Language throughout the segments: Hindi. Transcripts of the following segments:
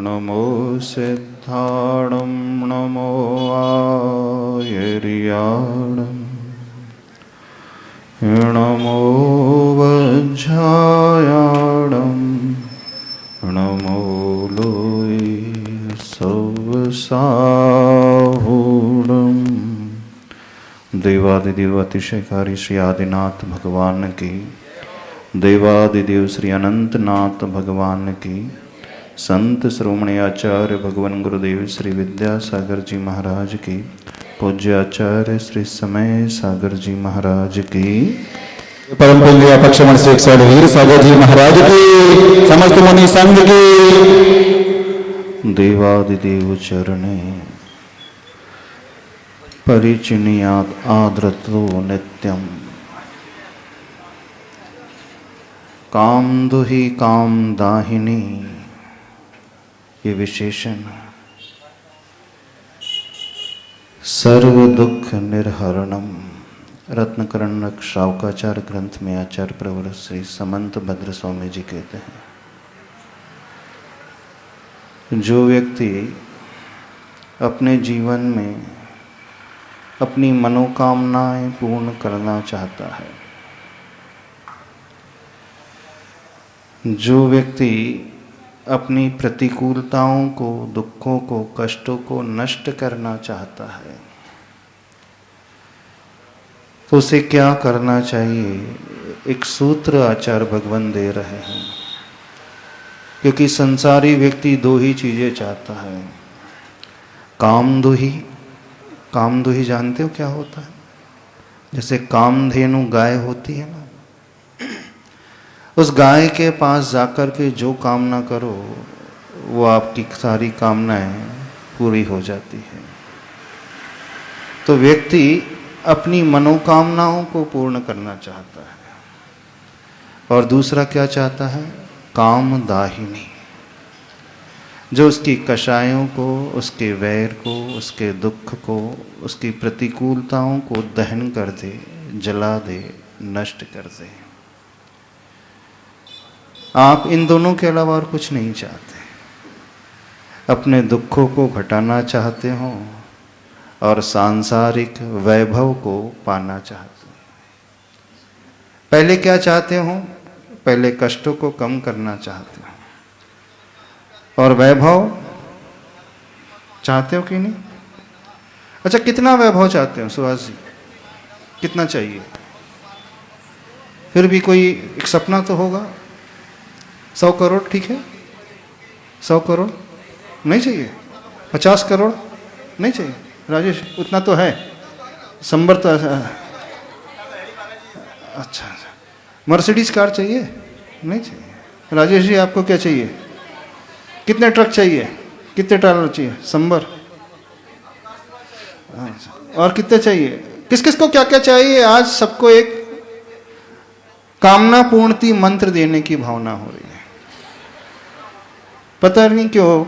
नमो सिद्धाणं नमो आयर्याणं नमो वज्रायाणं नमो लोय सवसाहूणम्। देवादिदेव अतिशयकारी श्री आदिनाथ भगवान की, देवादिदेव श्री अनंतनाथ भगवान की, संत श्रोमणी आचार्य भगवान गुरुदेव श्री विद्यासागर जी महाराज की, पूज्य आचार्य श्री समय सागर जी महाराज की, परम पूज्य पक्षमण श्री वीर सागर जी महाराज की, समस्त मुनि संघ की। देवादिदेव चरणे परिचिनियात् आदृतो नित्यं कामदुहि कामदाहिनी, ये विशेषण सर्व दुख निर्हरणम रत्नकरण शावकाचार्य ग्रंथ में आचार्य प्रवर श्री समंत भद्र स्वामी जी कहते हैं, जो व्यक्ति अपने जीवन में अपनी मनोकामनाएं पूर्ण करना चाहता है, जो व्यक्ति अपनी प्रतिकूलताओं को, दुखों को, कष्टों को नष्ट करना चाहता है, तो उसे क्या करना चाहिए? एक सूत्र आचार्य भगवान दे रहे हैं, क्योंकि संसारी व्यक्ति दो ही चीजें चाहता है, कामदुहि। कामदुहि जानते हो क्या होता है? जैसे कामधेनु गाय होती है ना, उस गाय के पास जाकर के जो कामना करो वो आपकी सारी कामनाएं पूरी हो जाती है। तो व्यक्ति अपनी मनोकामनाओं को पूर्ण करना चाहता है। और दूसरा क्या चाहता है? कामदाहिनी, जो उसकी कषायों को, उसके वैर को, उसके दुख को, उसकी प्रतिकूलताओं को दहन कर दे, जला दे, नष्ट कर दे। आप इन दोनों के अलावा और कुछ नहीं चाहते। अपने दुखों को घटाना चाहते हो और सांसारिक वैभव को पाना चाहते हो। पहले क्या चाहते हो? पहले कष्टों को कम करना चाहते हो, और वैभव चाहते हो कि नहीं? अच्छा, कितना वैभव चाहते हो सुहास जी? कितना चाहिए? फिर भी कोई एक सपना तो होगा। 100 करोड़ ठीक है? 100 करोड़ नहीं चाहिए? 50 करोड़ नहीं चाहिए? राजेश उतना तो है, संबर तो अच्छा। मर्सिडीज कार चाहिए? नहीं चाहिए। राजेश जी आपको क्या चाहिए? कितने ट्रक चाहिए? कितने ट्रैलर चाहिए? संबर। और कितने चाहिए? किस किस को क्या क्या चाहिए? आज सबको एक कामना पूर्णति मंत्र देने की भावना हो रही है। पता नहीं क्यों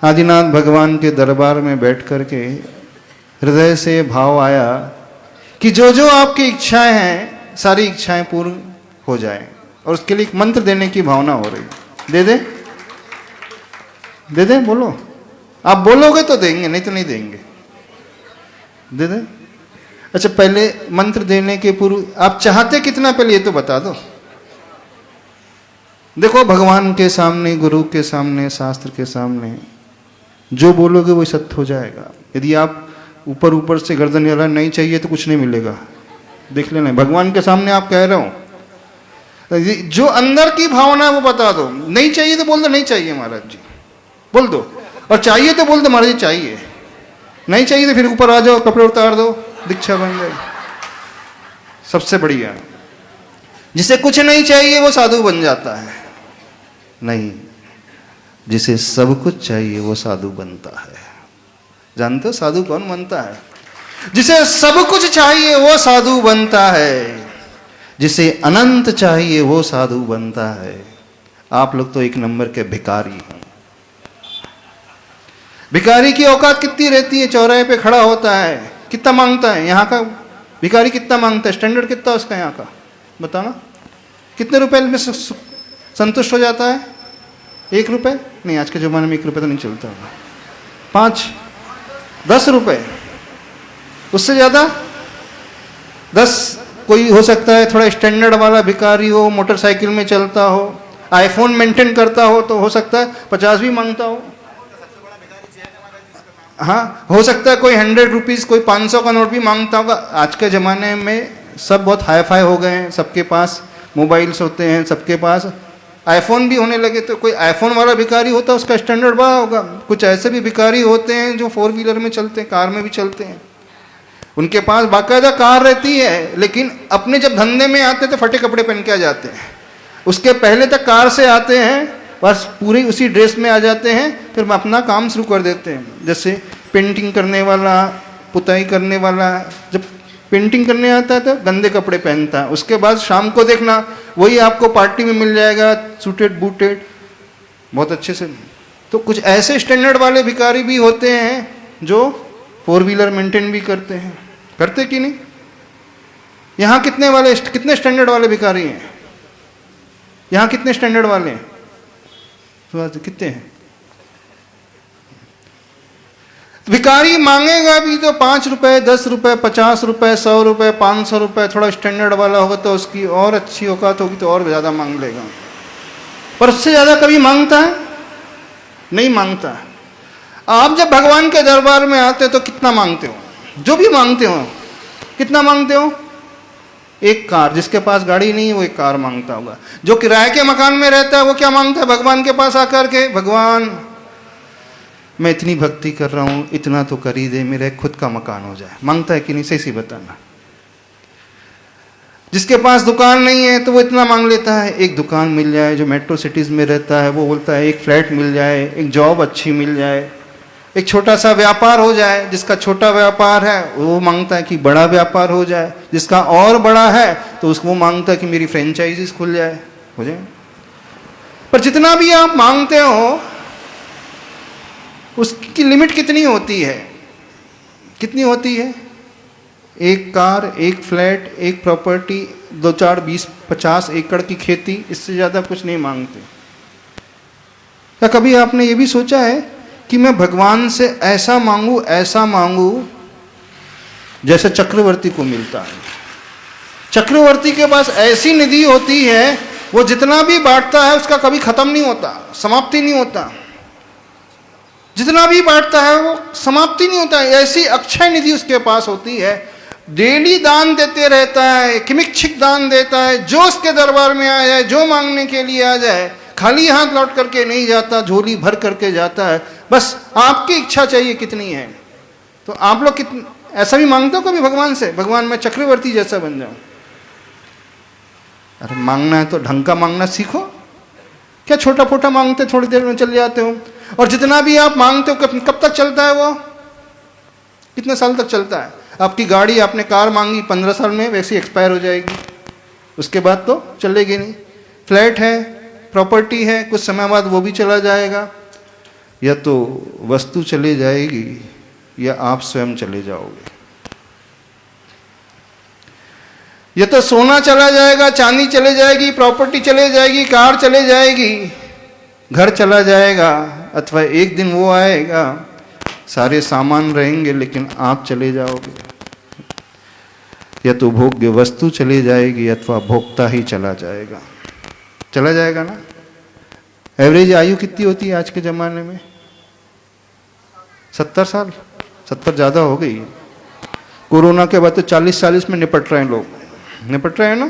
आदिनाथ भगवान के दरबार में बैठ करके हृदय से भाव आया कि जो जो आपकी इच्छाएं हैं, सारी इच्छाएं पूर्ण हो जाएं, और उसके लिए एक मंत्र देने की भावना हो रही। दे दे? दे दे? बोलो। आप बोलोगे तो देंगे, नहीं तो नहीं देंगे। दे दे? अच्छा, पहले मंत्र देने के पूर्व आप चाहते कितना, पहले ये तो बता दो। देखो, भगवान के सामने, गुरु के सामने, शास्त्र के सामने जो बोलोगे वो सत्य हो जाएगा। यदि आप ऊपर ऊपर से गर्दन हिला नहीं चाहिए तो कुछ नहीं मिलेगा। देख लेना, भगवान के सामने आप कह रहे हो, जो अंदर की भावना है वो बता दो। नहीं चाहिए तो बोल दो नहीं चाहिए महाराज जी, बोल दो। और चाहिए तो बोल दो महाराज जी चाहिए। नहीं चाहिए तो फिर ऊपर आ जाओ, कपड़े उतार दो, दीक्षा बन जाए। सबसे बढ़िया, जिसे कुछ नहीं चाहिए वो साधु बन जाता है। नहीं, जिसे सब कुछ चाहिए वो साधु बनता है। जानते हो साधु कौन बनता है? जिसे सब कुछ चाहिए वो साधु बनता है। जिसे अनंत चाहिए वो साधु बनता है। आप लोग तो एक नंबर के भिखारी हैं। भिखारी की औकात कितनी रहती है? चौराहे पे खड़ा होता है, कितना मांगता है? यहाँ का भिखारी कितना मांगता है? स्टैंडर्ड कितना उसका यहाँ का बताना? कितने रुपए में संतुष्ट हो जाता है? 1 रुपये नहीं, आज के ज़माने में 1 रुपये तो नहीं चलता होगा। 5, 10 रुपये, उससे ज़्यादा 10। कोई हो सकता है थोड़ा स्टैंडर्ड वाला भिखारी हो, मोटरसाइकिल में चलता हो, आईफोन मेंटेन करता हो, तो हो सकता है 50 भी मांगता हो। हाँ, हो सकता है कोई 100 रुपीज़, कोई 500 का नोट भी मांगता होगा। आज के ज़माने में सब बहुत हाई फाई हो गए हैं, सबके पास मोबाइल्स होते हैं, सबके पास आईफोन भी होने लगे, तो कोई आईफोन वाला भिखारी होता है उसका स्टैंडर्ड बड़ा होगा। कुछ ऐसे भी भिखारी होते हैं जो 4 व्हीलर में चलते हैं, कार में भी चलते हैं, उनके पास बाकायदा कार रहती है, लेकिन अपने जब धंधे में आते हैं तो फटे कपड़े पहन के आ जाते हैं। उसके पहले तक कार से आते हैं, बस पूरी उसी ड्रेस में आ जाते हैं, फिर अपना काम शुरू कर देते हैं। जैसे पेंटिंग करने वाला, पुताई करने वाला, जब पेंटिंग करने आता है तो गंदे कपड़े पहनता है, उसके बाद शाम को देखना वही आपको पार्टी में मिल जाएगा, सूटेड बूटेड, बहुत अच्छे से। तो कुछ ऐसे स्टैंडर्ड वाले भिखारी भी होते हैं जो 4 व्हीलर मेंटेन भी करते हैं, करते कि नहीं? यहाँ कितने स्टैंडर्ड वाले भिखारी हैं? यहाँ कितने स्टैंडर्ड वाले हैं? तो कितने हैं? भिखारी मांगेगा भी तो 5 रुपए, 10 रुपए, 50 रुपए, 100 रुपए, 500 रुपए। थोड़ा स्टैंडर्ड वाला होगा तो उसकी और अच्छी औकात होगी तो और ज़्यादा मांग लेगा, पर उससे ज़्यादा कभी मांगता है? नहीं मांगता है। आप जब भगवान के दरबार में आते हो तो कितना मांगते हो? जो भी मांगते हो कितना मांगते हो? 1 कार। जिसके पास गाड़ी नहीं है वो 1 कार मांगता होगा। जो किराए के मकान में रहता है वो क्या मांगता है भगवान के पास आकर के? भगवान, मैं इतनी भक्ति कर रहा हूँ, इतना तो कर ही दे, मेरा खुद का मकान हो जाए। मांगता है कि नहीं? सही बताना। जिसके पास दुकान नहीं है तो वो इतना मांग लेता है, एक दुकान मिल जाए। जो मेट्रो सिटीज़ में रहता है वो बोलता है एक फ्लैट मिल जाए, एक जॉब अच्छी मिल जाए, एक छोटा सा व्यापार हो जाए। जिसका छोटा व्यापार है वो मांगता है कि बड़ा व्यापार हो जाए। जिसका और बड़ा है तो उसको वो मांगता है कि मेरी फ्रेंचाइजीज खुल जाए, हो जाए। पर जितना भी आप मांगते हो उसकी लिमिट कितनी होती है? कितनी होती है? 1 कार, 1 फ्लैट, 1 प्रॉपर्टी, 2, 4, 20, 50 एकड़ की खेती, इससे ज़्यादा कुछ नहीं मांगते। क्या कभी आपने ये भी सोचा है कि मैं भगवान से ऐसा मांगू जैसे चक्रवर्ती को मिलता है? चक्रवर्ती के पास ऐसी निधि होती है, वो जितना भी बांटता है उसका कभी खत्म नहीं होता, समाप्ति नहीं होता। जितना भी बांटता है वो समाप्ति नहीं होता। ऐसी अक्षय निधि उसके पास होती है, डेली दान देते रहता है, किमिच्छिक दान देता है। जो उसके दरबार में आ जाए, जो मांगने के लिए आ जाए, खाली हाथ लौट करके नहीं जाता, झोली भर करके जाता है। बस आपकी इच्छा चाहिए कितनी है। तो आप लोग ऐसा भी मांगते हो कभी भगवान से? भगवान मैं चक्रवर्ती जैसा बन जाऊं? अरे मांगना है तो ढंग का मांगना सीखो। क्या छोटा फोटा मांगते थोड़ी देर में चले जाते हो? और जितना भी आप मांगते हो कब तक चलता है? वो कितने साल तक चलता है? आपकी गाड़ी, आपने कार मांगी 15 साल में, वैसे एक्सपायर हो जाएगी, उसके बाद तो चलेगी नहीं। फ्लैट है, प्रॉपर्टी है, कुछ समय बाद वो भी चला जाएगा। या तो वस्तु चली जाएगी या आप स्वयं चले जाओगे। या तो सोना चला जाएगा, चांदी चले जाएगी, प्रॉपर्टी चले जाएगी, कार चले जाएगी, घर चला जाएगा, अथवा एक दिन वो आएगा सारे सामान रहेंगे लेकिन आप चले जाओगे। या तो भोग्य वस्तु चली जाएगी अथवा भोक्ता ही चला जाएगा। चला जाएगा ना। एवरेज आयु कितनी होती है आज के ज़माने में? 70 साल। 70 ज़्यादा हो गई। कोरोना के बाद तो 40-40 में निपट रहे हैं लोग, निपट रहे हैं ना।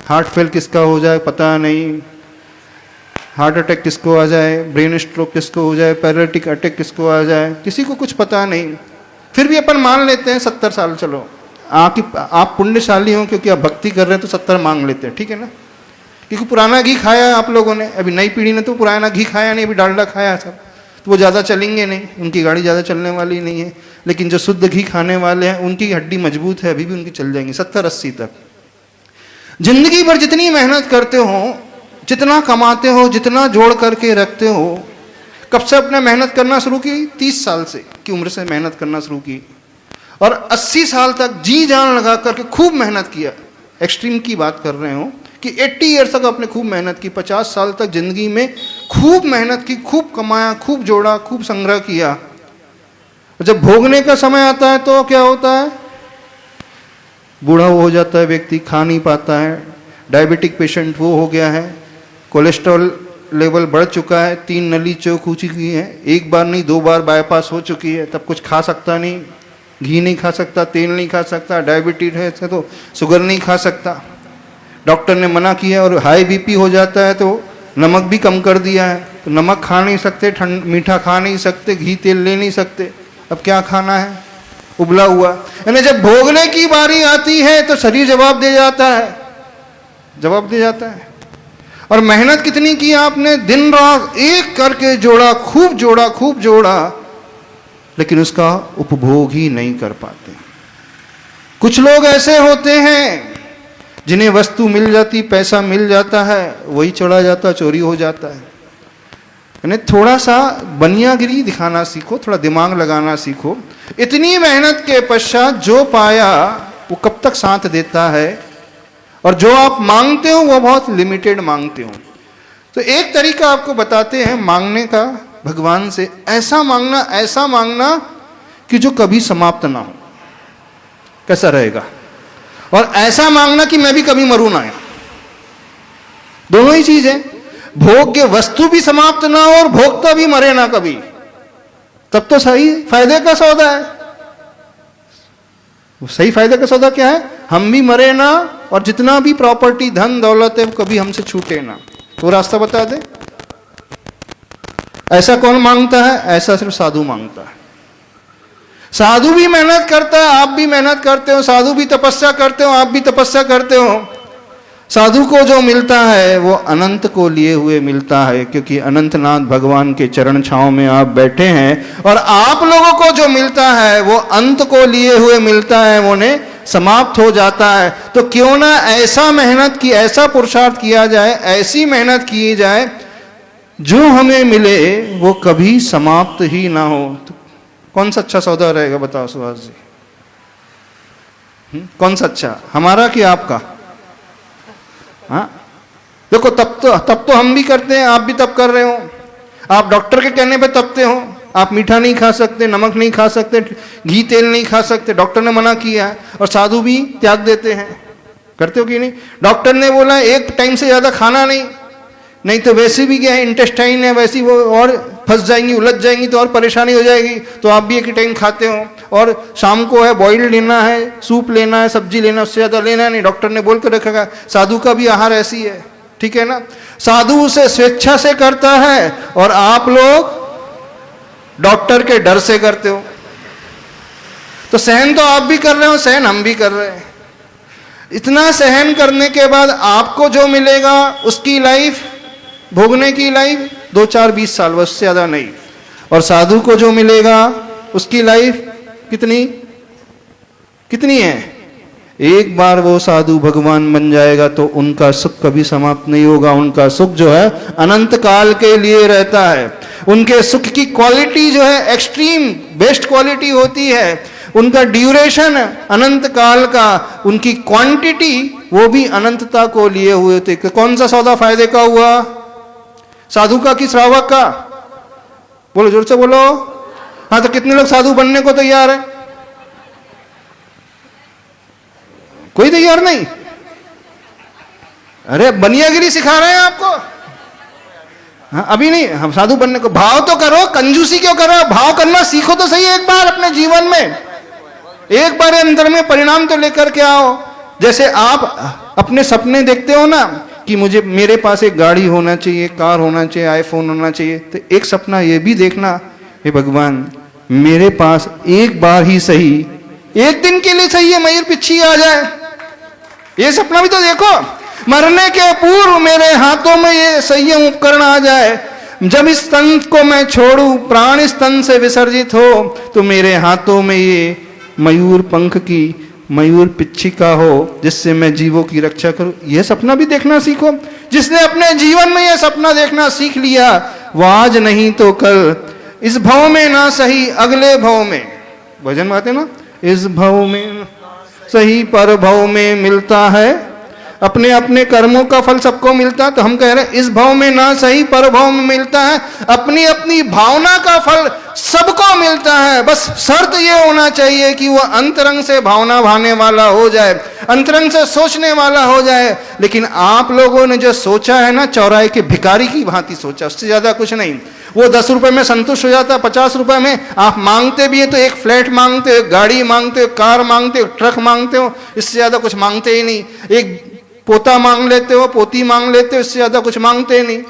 हार्ट फेल किसका हो जाए पता नहीं, हार्ट अटैक किसको आ जाए, ब्रेन स्ट्रोक किसको हो जाए, पैरालिटिक अटैक किसको आ जाए, किसी को कुछ पता नहीं। फिर भी अपन मान लेते हैं 70 साल। चलो आप पुण्यशाली हो क्योंकि आप भक्ति कर रहे हैं तो 70 मांग लेते हैं, ठीक है ना। क्योंकि पुराना घी खाया आप लोगों ने, अभी नई पीढ़ी ने तो पुराना घी खाया नहीं, अभी डालडा खाया सब, तो वो ज़्यादा चलेंगे नहीं, उनकी गाड़ी ज़्यादा चलने वाली नहीं है। लेकिन जो शुद्ध घी खाने वाले हैं उनकी हड्डी मजबूत है, अभी भी उनकी चल जाएंगी 70-80 तक। जिंदगी भर जितनी मेहनत करते हो, जितना कमाते हो, जितना जोड़ करके रखते हो, कब से अपने मेहनत करना शुरू की? 30 साल से की उम्र से मेहनत करना शुरू की और 80 साल तक जी जान लगा करके खूब मेहनत किया। एक्सट्रीम की बात कर रहे हो कि 80 ईयर्स तक आपने खूब मेहनत की, 50 साल तक जिंदगी में खूब मेहनत की, खूब कमाया, खूब जोड़ा, खूब संग्रह किया, जब भोगने का समय आता है तो क्या होता है? बूढ़ा हो जाता है व्यक्ति, खा नहीं पाता है, डायबिटिक पेशेंट वो हो गया है, कोलेस्ट्रॉल लेवल बढ़ चुका है, 3 नली चौक हो चुकी है, एक बार नहीं 2 बार बाईपास हो चुकी है, तब कुछ खा सकता नहीं, घी नहीं खा सकता, तेल नहीं खा सकता, डायबिटीज है इसका तो शुगर नहीं खा सकता, डॉक्टर ने मना किया, और हाई बीपी हो जाता है तो नमक भी कम कर दिया है, तो नमक खा नहीं सकते, मीठा खा नहीं सकते, घी तेल ले नहीं सकते, अब क्या खाना है? उबला हुआ। यानी जब भोगने की बारी आती है तो शरीर जवाब दे जाता है, जवाब दे जाता है। और मेहनत कितनी की आपने, दिन रात एक करके जोड़ा, खूब जोड़ा, खूब जोड़ा, लेकिन उसका उपभोग ही नहीं कर पाते। कुछ लोग ऐसे होते हैं जिन्हें वस्तु मिल जाती, पैसा मिल जाता है, वही चढ़ा जाता, चोरी हो जाता है। यानी थोड़ा सा बनियागिरी दिखाना सीखो, थोड़ा दिमाग लगाना सीखो। इतनी मेहनत के पश्चात जो पाया वो कब तक साथ देता है, और जो आप मांगते हो वो बहुत लिमिटेड मांगते हो। तो एक तरीका आपको बताते हैं मांगने का भगवान से, ऐसा मांगना कि जो कभी समाप्त ना हो। कैसा रहेगा? और ऐसा मांगना कि मैं भी कभी मरूं ना। दोनों ही चीज है, भोग्य वस्तु भी समाप्त ना हो और भोक्ता भी मरे ना कभी, तब तो सही फायदे का सौदा है। सही फायदे का सौदा क्या है? हम भी मरे ना, और जितना भी प्रॉपर्टी, धन दौलत है, कभी हमसे छूटे ना। तो रास्ता बता दे। ऐसा कौन मांगता है? ऐसा सिर्फ साधु मांगता है। साधु भी मेहनत करता है, आप भी मेहनत करते हो, साधु भी तपस्या करते हो, आप भी तपस्या करते हो। साधु को जो मिलता है वो अनंत को लिए हुए मिलता है, क्योंकि अनंतनाथ भगवान के चरण छांव में आप बैठे हैं। और आप लोगों को जो मिलता है वो अंत को लिए हुए मिलता है, वो ने समाप्त हो जाता है। तो क्यों ना ऐसा मेहनत की, ऐसा पुरुषार्थ किया जाए, ऐसी मेहनत की जाए जो हमें मिले वो कभी समाप्त ही ना हो। तो कौन सा अच्छा सौदा रहेगा बताओ सुभाष जी? कौन सा अच्छा, हमारा कि आपका? हाँ देखो, तब तो हम भी करते हैं, आप भी तब कर रहे हो। आप डॉक्टर के कहने पे तपते हो, आप मीठा नहीं खा सकते, नमक नहीं खा सकते, घी तेल नहीं खा सकते, डॉक्टर ने मना किया है, और साधु भी त्याग देते हैं। करते हो कि नहीं? डॉक्टर ने बोला एक टाइम से ज्यादा खाना नहीं तो वैसे भी क्या है, इंटेस्टाइन है वैसी वो और फंस जाएंगी, उलझ जाएंगी, तो और परेशानी हो जाएगी। तो आप भी एक ही टाइम खाते हो, और शाम को है बॉइल्ड लेना है, सूप लेना है, सब्जी लेना, उससे ज्यादा लेना नहीं, डॉक्टर ने बोल कर रखा। साधु का भी आहार ऐसी है, ठीक है ना? साधु उसे स्वेच्छा से करता है, और आप लोग डॉक्टर के डर से करते हो। तो सहन तो आप भी कर रहे हो, सहन हम भी कर रहे हैं। इतना सहन करने के बाद आपको जो मिलेगा उसकी लाइफ, भोगने की लाइफ 2, 4, 20 साल, बस से ज्यादा नहीं। और साधु को जो मिलेगा उसकी लाइफ कितनी है? एक बार वो साधु भगवान बन जाएगा तो उनका सुख कभी समाप्त नहीं होगा। उनका सुख जो है अनंत काल के लिए रहता है। उनके सुख की क्वालिटी जो है एक्सट्रीम बेस्ट क्वालिटी होती है। उनका ड्यूरेशन अनंत काल का, उनकी क्वांटिटी वो भी अनंतता को लिए हुए थे। कौन सा सौदा फायदे का हुआ? साधु का कि श्रावक का? बोलो, जोर से बोलो। हाँ, तो कितने लोग साधु बनने को तैयार है? कोई तैयार नहीं। अरे बनियागिरी सिखा रहे हैं आपको। हाँ, अभी नहीं, हम साधु बनने को। भाव तो करो, कंजूसी क्यों कर रहे हो? भाव करना सीखो तो सही एक बार अपने जीवन में। एक बार अंदर में परिणाम तो लेकर के आओ। जैसे आप अपने सपने देखते हो ना कि मेरे पास एक गाड़ी होना चाहिए, कार होना चाहिए, आईफोन होना चाहिए, तो एक सपना ये भी देखना, हे भगवान मेरे पास एक बार ही सही, एक दिन के लिए सही है, मयूर पिच्छी आ जाए, ये सपना भी तो देखो। मरने के पूर्व मेरे हाथों में ये संयम उपकरण आ जाए। जब इस तन को मैं छोड़ूं, प्राण इस तन से विसर्जित हो, तो मेरे हाथों में ये मयूर पंख की मयूर पिच्छिका हो, जिससे मैं जीवों की रक्षा करूं। यह सपना भी देखना सीखो। जिसने अपने जीवन में यह सपना देखना सीख लिया, वो आज नहीं तो कल, इस भव में ना सही अगले भव में, भजन बात है ना, इस भव में सही पर भव में मिलता है अपने अपने कर्मों का फल सबको मिलता है, तो हम कह रहे हैं इस भाव में ना सही पर भाव में मिलता है, अपनी अपनी भावना का फल सबको मिलता है। बस शर्त ये होना चाहिए कि वह अंतरंग से भावना भाने वाला हो जाए, अंतरंग से सोचने वाला हो जाए। लेकिन आप लोगों ने जो सोचा है ना, चौराहे के भिखारी की भांति सोचा, उससे ज्यादा कुछ नहीं। वो 10 रुपए में संतुष्ट हो जाता, 50 रुपए में आप मांगते भी है तो एक फ्लैट मांगते हो, एक गाड़ी मांगते हो, कार मांगते हो, ट्रक मांगते हो, इससे ज्यादा कुछ मांगते ही नहीं। एक पोता मांग लेते हो, पोती मांग लेते हो, इससे ज्यादा कुछ मांगते ही नहीं।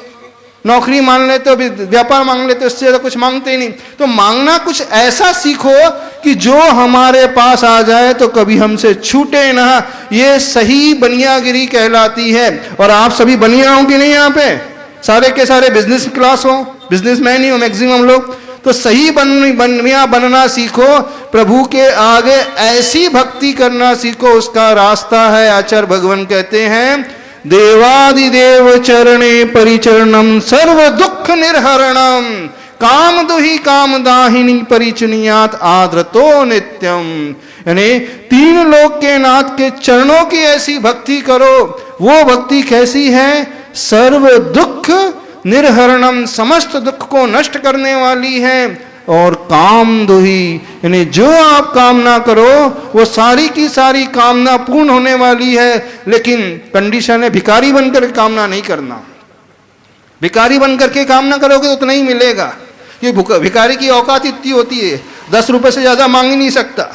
नौकरी मांग लेते हो, व्यापार मांग लेते हो, इससे ज्यादा कुछ मांगते ही नहीं। तो मांगना कुछ ऐसा सीखो कि जो हमारे पास आ जाए तो कभी हमसे छूटे ना। ये सही बनियागिरी कहलाती है। और आप सभी बनिया हो कि नहीं? यहाँ पे सारे के सारे बिजनेस क्लास हो, बिजनेसमैन ही हो मैक्सिमम लोग। तो सही बनिया बनना सीखो, प्रभु के आगे ऐसी भक्ति करना सीखो, उसका रास्ता है। आचार्य भगवान कहते हैं देवादिदेव चरणे परिचरणम सर्व दुख निर्हरणम काम दुही काम दाहिनी परिचुनियात आद्रतो नित्यम। यानी 3 लोक के नाथ के चरणों की ऐसी भक्ति करो। वो भक्ति कैसी है? सर्व दुख निर्हरणम, समस्त दुख को नष्ट करने वाली है। और काम दुही, यानी जो आप कामना करो वो सारी की सारी कामना पूर्ण होने वाली है। लेकिन कंडीशन है भिखारी बनकर कामना नहीं करना। भिखारी बनकर के कामना करोगे तो उतना ही मिलेगा। ये भिखारी की औकात इतनी होती है, 10 रुपए से ज्यादा मांग ही नहीं सकता।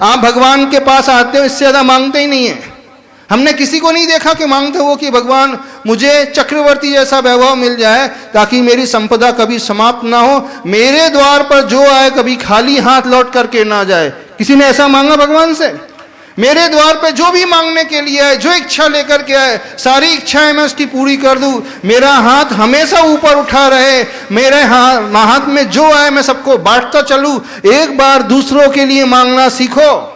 आप भगवान के पास आते हो, इससे ज्यादा मांगते ही नहीं है। हमने किसी को नहीं देखा कि मांगते हो कि भगवान मुझे चक्रवर्ती जैसा वैभव मिल जाए ताकि मेरी संपदा कभी समाप्त ना हो, मेरे द्वार पर जो आए कभी खाली हाथ लौट करके ना जाए। किसी ने ऐसा मांगा भगवान से? मेरे द्वार पे जो भी मांगने के लिए आए, जो इच्छा लेकर के आए, सारी इच्छाएं मैं उसकी पूरी कर दूं। मेरा हाथ हमेशा ऊपर उठा रहे, मेरे हाथ में जो आए मैं सबको बांटता चलूं। एक बार दूसरों के लिए मांगना सीखो।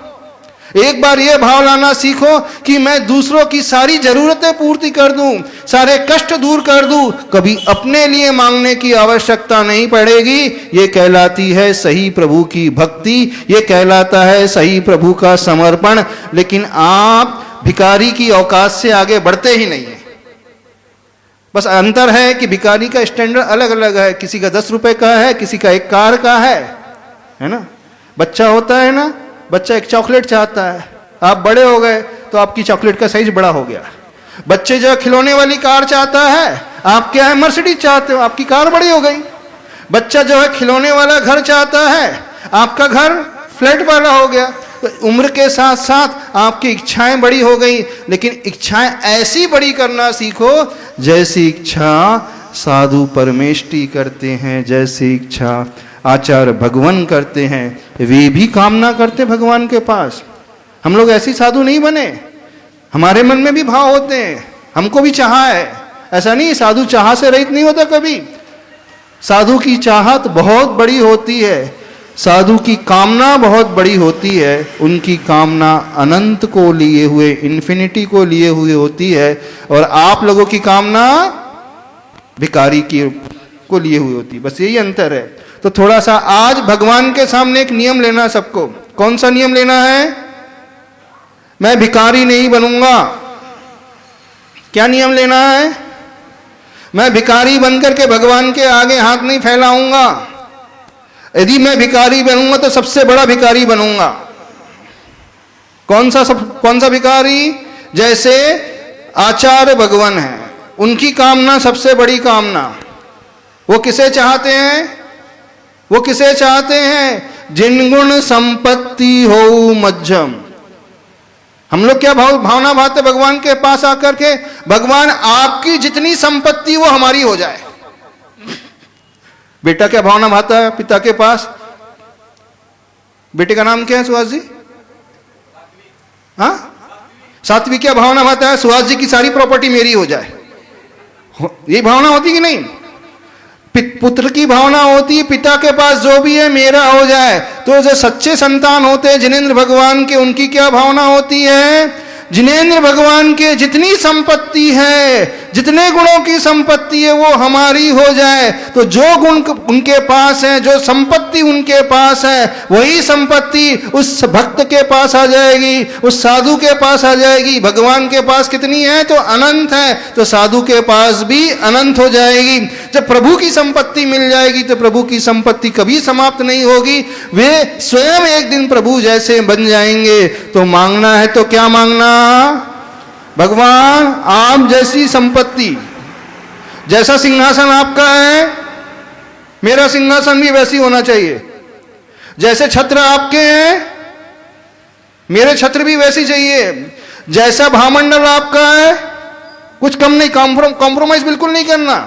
एक बार यह भाव लाना सीखो कि मैं दूसरों की सारी जरूरतें पूर्ति कर दूं, सारे कष्ट दूर कर दूं, कभी अपने लिए मांगने की आवश्यकता नहीं पड़ेगी। ये कहलाती है सही प्रभु की भक्ति, ये कहलाता है सही प्रभु का समर्पण। लेकिन आप भिखारी की औकात से आगे बढ़ते ही नहीं है। बस अंतर है कि भिखारी का स्टैंडर्ड अलग अलग है। किसी का 10 रुपए का है, किसी का 1 कार का है ना। बच्चा होता है ना, बच्चा एक चॉकलेट चाहता है, आप बड़े हो गए तो आपकी चॉकलेट का साइज बड़ा हो गया। बच्चे जो खिलौने वाली कार चाहता है, आप क्या है मर्सिडीज चाहते हो, आपकी कार बड़ी हो गई। बच्चा जो है खिलौने वाला घर चाहता है, आपका घर फ्लैट वाला हो गया। तो उम्र के साथ साथ आपकी इच्छाएं बड़ी हो गई। लेकिन इच्छाएं ऐसी बड़ी करना सीखो जैसी इच्छा साधु परमेष्टि करते हैं, जैसी इच्छा आचार्य भगवान करते हैं। वे भी कामना करते भगवान के पास। हम लोग ऐसी साधु नहीं बने, हमारे मन में भी भाव होते हैं, हमको भी चाह है। ऐसा नहीं साधु चाह से रहित नहीं होता कभी। साधु की चाहत बहुत बड़ी होती है, साधु की कामना बहुत बड़ी होती है। उनकी कामना अनंत को लिए हुए, इन्फिनिटी को लिए हुए होती है। और आप लोगों की कामना भिखारी की को लिए हुई होती है। बस यही अंतर है। तो थोड़ा सा आज भगवान के सामने एक नियम लेना सबको। कौन सा नियम लेना है? मैं भिखारी नहीं बनूंगा। क्या नियम लेना है? मैं भिखारी बनकर के भगवान के आगे हाथ नहीं फैलाऊंगा। यदि मैं भिखारी बनूंगा तो सबसे बड़ा भिखारी बनूंगा। कौन सा भिखारी? जैसे आचार्य भगवान है, उनकी कामना सबसे बड़ी कामना। वो किसे चाहते हैं? वो किसे चाहते हैं? जिन गुण संपत्ति हो मध्यम। हम लोग क्या भावना भाते भगवान के पास आकर के, भगवान आपकी जितनी संपत्ति वो हमारी हो जाए। बेटा क्या भावना भाता है पिता के पास? बेटे का नाम क्या है सुहास जी? हाँ, सात्विक क्या भावना भाता है? सुहास जी की सारी प्रॉपर्टी मेरी हो जाए। ये भावना होती कि नहीं? पुत्र की भावना होती है पिता के पास जो भी है मेरा हो जाए। तो जो सच्चे संतान होते हैं जिनेंद्र भगवान के, उनकी क्या भावना होती है? जिनेंद्र भगवान के जितनी संपत्ति है, जितने गुणों की संपत्ति है, वो हमारी हो जाए तो जो गुण उनके पास है, जो संपत्ति उनके पास है, वही संपत्ति उस भक्त के पास आ जाएगी, उस साधु के पास आ जाएगी। भगवान के पास कितनी है? तो अनंत है, तो साधु के पास भी अनंत हो जाएगी। जब प्रभु की संपत्ति मिल जाएगी तो प्रभु की संपत्ति कभी समाप्त नहीं होगी। वे स्वयं एक दिन प्रभु जैसे बन जाएंगे। तो मांगना है तो क्या मांगना? भगवान आप जैसी संपत्ति, जैसा सिंहासन आपका है, मेरा सिंहासन भी वैसी होना चाहिए। जैसे छत्र आपके हैं, मेरे छत्र भी वैसी चाहिए। जैसा भामंडल आपका है, कुछ कम नहीं, कॉम्प्रोमाइज बिल्कुल नहीं करना।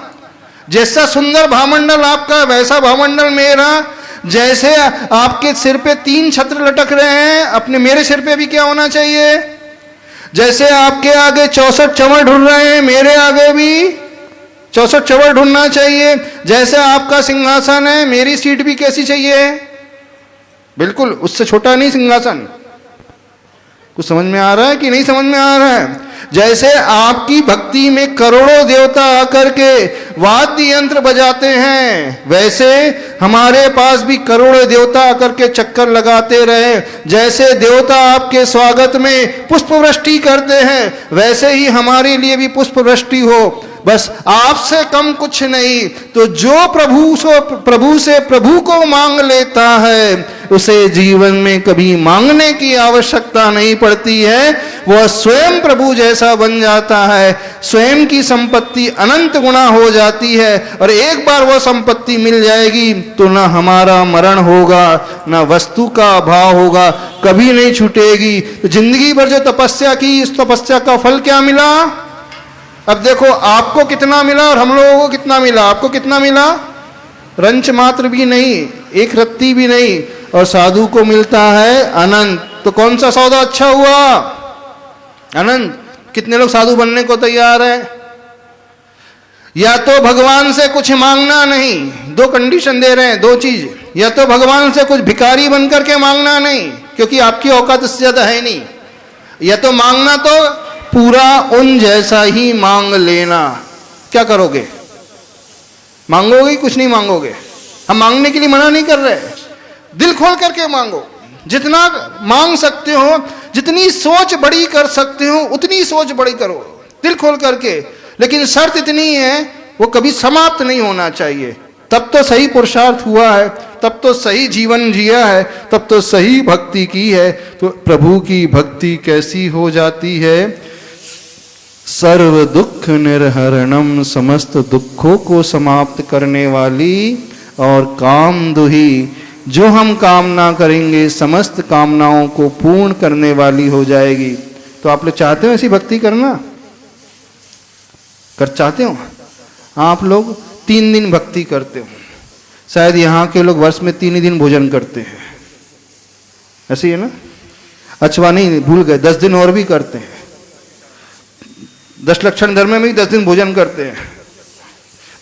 जैसा सुंदर भामंडल आपका, वैसा भामंडल मेरा। जैसे आपके सिर पे 3 छत्र लटक रहे हैं, अपने मेरे सिर पे भी क्या होना चाहिए? जैसे आपके आगे 64 चंवर ढूंढ रहे हैं, मेरे आगे भी 64 चंवर ढूंढना चाहिए। जैसे आपका सिंहासन है, मेरी सीट भी कैसी चाहिए? बिल्कुल उससे छोटा नहीं सिंहासन। कुछ समझ में आ रहा है कि नहीं समझ में आ रहा है? जैसे आपकी भक्ति में करोड़ों देवता आकर के वाद्य यंत्र बजाते हैं, वैसे हमारे पास भी करोड़ों देवता आकर के चक्कर लगाते रहे। जैसे देवता आपके स्वागत में पुष्प वृष्टि करते हैं, वैसे ही हमारे लिए भी पुष्प वृष्टि हो। बस आपसे कम कुछ नहीं। तो जो प्रभु से प्रभु को मांग लेता है, उसे जीवन में कभी मांगने की आवश्यकता नहीं पड़ती है। वह स्वयं प्रभु जैसा बन जाता है, स्वयं की संपत्ति अनंत गुना हो जाती है। और एक बार वह संपत्ति मिल जाएगी तो ना हमारा मरण होगा, ना वस्तु का अभाव होगा, कभी नहीं छूटेगी। तो जिंदगी भर जो तपस्या की, इस तपस्या का फल क्या मिला? अब देखो, आपको कितना मिला और हम लोगों को कितना मिला। आपको कितना मिला? रंच मात्र भी नहीं, एक रत्ती भी नहीं। और साधु को मिलता है अनंत। तो कौन सा सौदा अच्छा हुआ? अनंत। कितने लोग साधु बनने को तैयार है? या तो भगवान से कुछ मांगना नहीं, 2 कंडीशन दे रहे हैं, 2 चीज। या तो भगवान से कुछ भिखारी बनकर के मांगना नहीं, क्योंकि आपकी औकात इससे ज्यादा है नहीं। या तो मांगना तो पूरा उन जैसा ही मांग लेना। क्या करोगे? मांगोगे? कुछ नहीं मांगोगे। हम मांगने के लिए मना नहीं कर रहे, दिल खोल करके मांगो। जितना मांग सकते हो, जितनी सोच बड़ी कर सकते हो, उतनी सोच बड़ी करो, दिल खोल करके। लेकिन शर्त इतनी है, वो कभी समाप्त नहीं होना चाहिए। तब तो सही पुरुषार्थ हुआ है, तब तो सही जीवन जिया है, तब तो सही भक्ति की है। तो प्रभु की भक्ति कैसी हो जाती है? सर्व दुख निर्हरणम, समस्त दुखों को समाप्त करने वाली और काम दुही, जो हम कामना करेंगे समस्त कामनाओं को पूर्ण करने वाली हो जाएगी। तो आप लोग चाहते हो ऐसी भक्ति करना? चाहते हो? आप लोग 3 दिन भक्ति करते हो, शायद यहाँ के लोग वर्ष में 3 ही दिन भोजन करते हैं, ऐसे ही है ना? अचवा नहीं, भूल गए, 10 दिन और भी करते हैं। 10 लक्षण धर्म में भी 10 दिन भोजन करते हैं।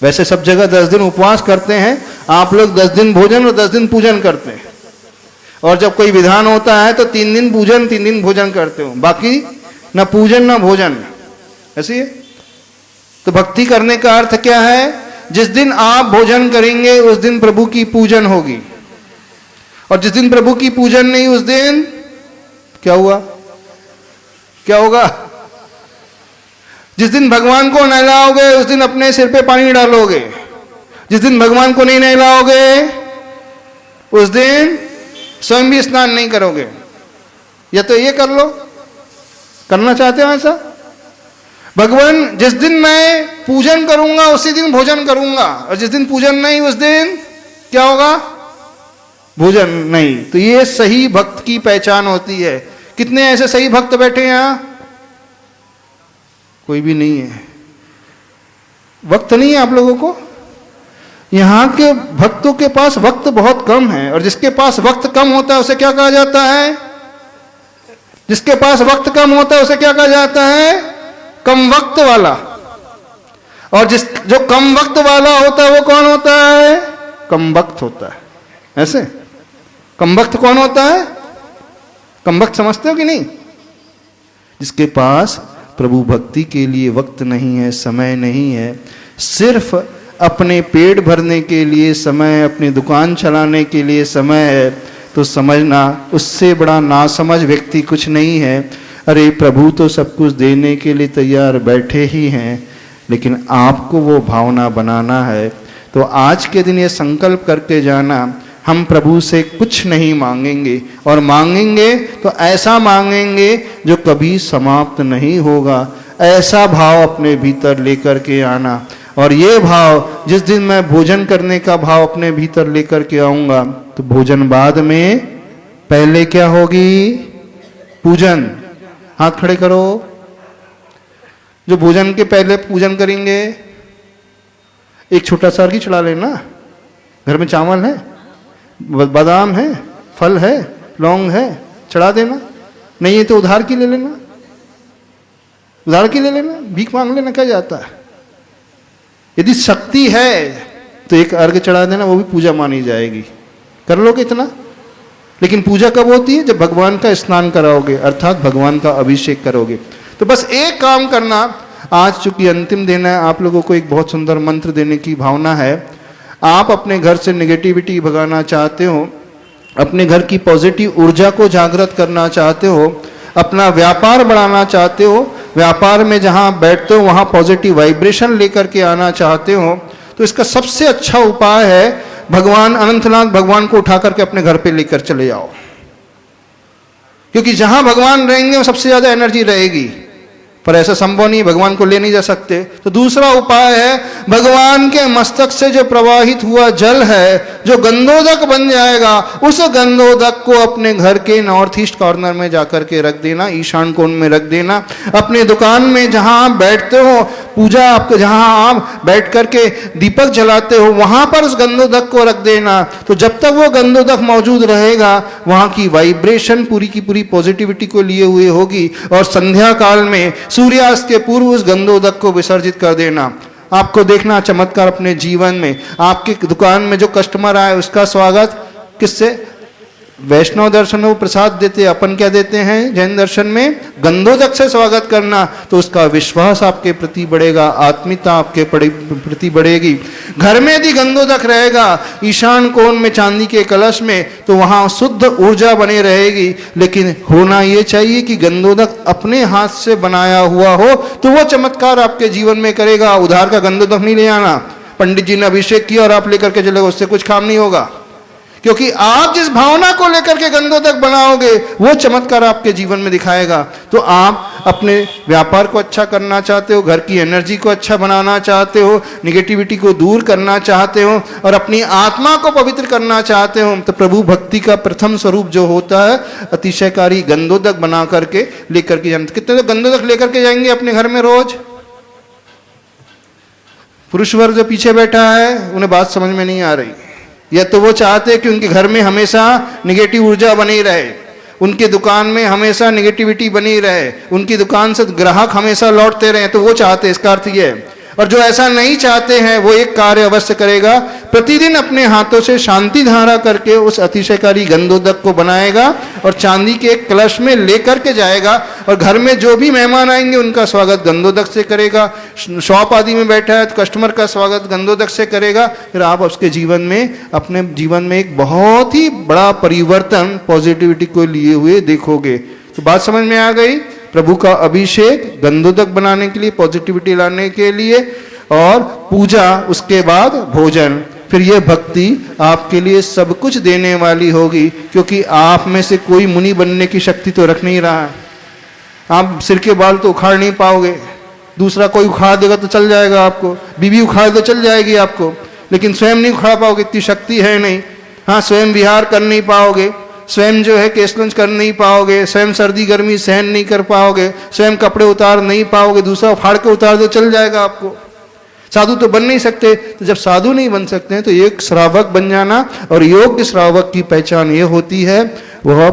वैसे सब जगह 10 दिन उपवास करते हैं, आप लोग 10 दिन भोजन और 10 दिन पूजन करते हैं। और जब कोई विधान होता है तो 3 दिन पूजन 3 दिन भोजन करते हो, बाकी ना पूजन ना भोजन, ऐसे ही। तो भक्ति करने का अर्थ क्या है? जिस दिन आप भोजन करेंगे उस दिन प्रभु की पूजन होगी, और जिस दिन प्रभु की पूजन नहीं उस दिन क्या हुआ? क्या होगा? जिस दिन भगवान को नहलाओगे उस दिन अपने सिर पे पानी डालोगे, जिस दिन भगवान को नहीं नहलाओगे उस दिन स्वयं भी स्नान नहीं करोगे। या तो ये कर लो, करना चाहते हो ऐसा? भगवान जिस दिन मैं पूजन करूंगा उसी दिन भोजन करूंगा, और जिस दिन पूजन नहीं उस दिन क्या होगा? भोजन नहीं। तो ये सही भक्त की पहचान होती है। कितने ऐसे सही भक्त बैठे हैं यहां? कोई भी नहीं है। वक्त नहीं है आप लोगों को? यहां के भक्तों के पास वक्त बहुत कम है, और जिसके पास वक्त कम होता है उसे क्या कहा जाता है? जिसके पास वक्त कम होता है उसे क्या कहा जाता है? कम वक्त वाला। और जो कम वक्त वाला होता है वो कौन होता है? कम वक्त होता है। ऐसे कम वक्त कौन होता है? कम वक्त समझते हो कि नहीं? जिसके पास प्रभु भक्ति के लिए वक्त नहीं है, समय नहीं है, सिर्फ अपने पेट भरने के लिए समय, अपनी दुकान चलाने के लिए समय है, तो समझना उससे बड़ा नासमझ व्यक्ति कुछ नहीं है। अरे प्रभु तो सब कुछ देने के लिए तैयार बैठे ही हैं, लेकिन आपको वो भावना बनाना है। तो आज के दिन ये संकल्प करके जाना, हम प्रभु से कुछ नहीं मांगेंगे, और मांगेंगे तो ऐसा मांगेंगे जो कभी समाप्त नहीं होगा। ऐसा भाव अपने भीतर लेकर के आना, और ये भाव जिस दिन मैं भोजन करने का भाव अपने भीतर लेकर के आऊंगा, तो भोजन बाद में, पहले क्या होगी? पूजन। हाथ खड़े करो। जो भोजन के पहले पूजन करेंगे, एक छोटा सा अर्घ्य चढ़ा लेना। घर में चावल है, बादाम है, फल है, लौंग है, चढ़ा देना। नहीं है तो उधार की ले लेना, उधार की ले लेना, भीख मांग लेना, क्या जाता है। यदि शक्ति है तो एक अर्घ्य चढ़ा देना, वो भी पूजा मानी जाएगी। कर लोगे इतना? लेकिन पूजा कब होती है? जब भगवान का स्नान कराओगे, अर्थात भगवान का अभिषेक करोगे। तो बस एक काम करना, आज चूंकि अंतिम दिन है, आप लोगों को एक बहुत सुंदर मंत्र देने की भावना है। आप अपने घर से नेगेटिविटी भगाना चाहते हो, अपने घर की पॉजिटिव ऊर्जा को जागृत करना चाहते हो, अपना व्यापार बढ़ाना चाहते हो, व्यापार में जहां बैठते हो वहां पॉजिटिव वाइब्रेशन लेकर के आना चाहते हो, तो इसका सबसे अच्छा उपाय है भगवान अनंतनाथ भगवान को उठा करके अपने घर पे लेकर चले जाओ। क्योंकि जहां भगवान रहेंगे वो सबसे ज्यादा एनर्जी रहेगी। पर ऐसा संभव नहीं, भगवान को ले नहीं जा सकते। तो दूसरा उपाय है, भगवान के मस्तक से जो प्रवाहित हुआ जल है, जो गंधोदक बन जाएगा, उस गंधोदक को अपने घर के नॉर्थ ईस्ट कॉर्नर में जाकर के रख देना, ईशान कोण में रख देना। अपने दुकान में जहां आप बैठते हो, पूजा आपको जहां आप बैठ करके दीपक जलाते हो, वहां पर उस गंधोदक को रख देना। तो जब तक वो गंधोदक मौजूद रहेगा, वहां की वाइब्रेशन पूरी की पूरी पॉजिटिविटी को लिए हुए होगी। और संध्या काल में सूर्यास्त के पूर्व उस गंधोदक को विसर्जित कर देना। आपको देखना चमत्कार अपने जीवन में। आपकी दुकान में जो कस्टमर आए उसका स्वागत किससे? वैष्णव दर्शन में वो प्रसाद देते, अपन क्या देते हैं जैन दर्शन में? गंधोदक से स्वागत करना। तो उसका विश्वास आपके प्रति बढ़ेगा, आत्मीयता आपके प्रति बढ़ेगी। घर में यदि गंधोदक रहेगा ईशान कोण में चांदी के कलश में, तो वहां शुद्ध ऊर्जा बनी रहेगी। लेकिन होना यह चाहिए कि गंधोदक अपने हाथ से बनाया हुआ हो, तो वो चमत्कार आपके जीवन में करेगा। उधार का गंधोदक नहीं ले आना। पंडित जी ने अभिषेक किया और आप लेकर के चले, उससे कुछ काम नहीं होगा। क्योंकि आप जिस भावना को लेकर के गंधोदक बनाओगे, वो चमत्कार आपके जीवन में दिखाएगा। तो आप अपने व्यापार को अच्छा करना चाहते हो, घर की एनर्जी को अच्छा बनाना चाहते हो, निगेटिविटी को दूर करना चाहते हो, और अपनी आत्मा को पवित्र करना चाहते हो, तो प्रभु भक्ति का प्रथम स्वरूप जो होता है, अतिशयकारी गंधोदक बना करके लेकर के जाना। कितने तो गंधोदक लेकर के जाएंगे अपने घर में रोज? पुरुष वर्ग जो पीछे बैठा है, उन्हें बात समझ में नहीं आ रही। या तो वो चाहते कि उनके घर में हमेशा निगेटिव ऊर्जा बनी रहे, उनकी दुकान में हमेशा निगेटिविटी बनी रहे, उनकी दुकान से ग्राहक हमेशा लौटते रहे, तो वो चाहते। इसका अर्थ ये है। और जो ऐसा नहीं चाहते हैं, वो एक कार्य अवश्य करेगा, प्रतिदिन अपने हाथों से शांति धारा करके उस अतिशयकारी गंधोदक को बनाएगा और चांदी के एक कलश में लेकर के जाएगा। और घर में जो भी मेहमान आएंगे उनका स्वागत गंधोदक से करेगा। शॉप आदि में बैठा है तो कस्टमर का स्वागत गंधोदक से करेगा। फिर आप उसके जीवन में, अपने जीवन में एक बहुत ही बड़ा परिवर्तन पॉजिटिविटी को लिए हुए देखोगे। तो बात समझ में आ गई? प्रभु का अभिषेक गंधोदक बनाने के लिए, पॉजिटिविटी लाने के लिए, और पूजा, उसके बाद भोजन, फिर ये भक्ति आपके लिए सब कुछ देने वाली होगी। क्योंकि आप में से कोई मुनि बनने की शक्ति तो रख नहीं रहा है। आप सिर के बाल तो उखाड़ नहीं पाओगे, दूसरा कोई उखाड़ देगा तो चल जाएगा आपको, बीवी उखाड़ दो चल जाएगी आपको, लेकिन स्वयं नहीं उखाड़ पाओगे, इतनी शक्ति है नहीं। हाँ, स्वयं विहार कर नहीं पाओगे, स्वयं जो है केशलंच कर नहीं पाओगे, स्वयं सर्दी गर्मी सहन नहीं कर पाओगे, स्वयं कपड़े उतार नहीं पाओगे, दूसरा फाड़ के उतार दो चल जाएगा आपको। साधु तो बन नहीं सकते। तो जब साधु नहीं बन सकते हैं तो एक श्रावक बन जाना। और योग्य श्रावक की पहचान ये होती है, वह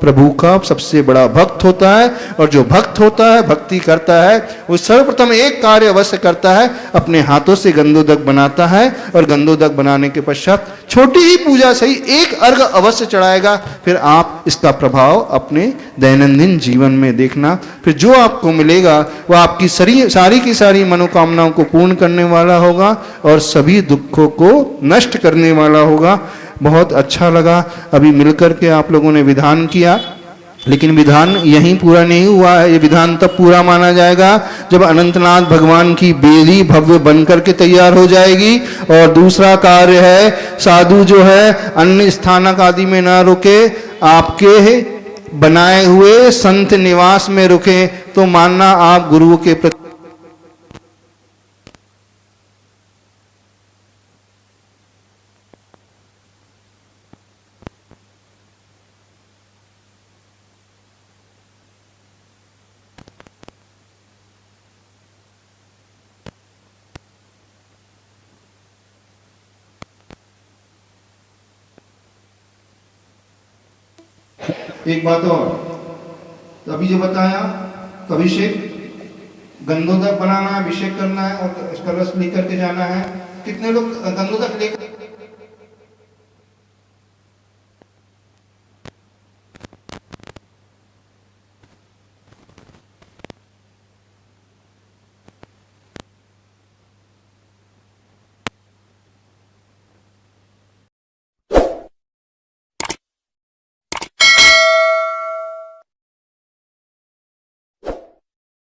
प्रभु का सबसे बड़ा भक्त होता है। और जो भक्त होता है, भक्ति करता है, वो सर्वप्रथम एक कार्य अवश्य करता है, अपने हाथों से गंधोदक बनाता है और गंधोदक बनाने के पश्चात छोटी ही पूजा सही एक अर्घ अवश्य चढ़ाएगा। फिर आप इसका प्रभाव अपने दैनंदिन जीवन में देखना, फिर जो आपको मिलेगा वह आपकी सारी की सारी मनोकामनाओं को पूर्ण करने वाला होगा और सभी दुखों को नष्ट करने वाला होगा। बहुत अच्छा लगा अभी मिलकर के आप लोगों ने विधान किया, लेकिन विधान यहीं पूरा नहीं हुआ है। ये विधान तब पूरा माना जाएगा जब अनंतनाथ भगवान की बेदी भव्य बनकर के तैयार हो जाएगी। और दूसरा कार्य है, साधु जो है अन्य स्थानक आदि में ना रुके, आपके बनाए हुए संत निवास में रुके, तो मानना आप गुरु के प्रति एक बात और, तो अभी जो बताया तो अभिषेक गंधोदक बनाना है, अभिषेक करना है और कलश लेकर के जाना है। कितने लोग गंधोदक लेकर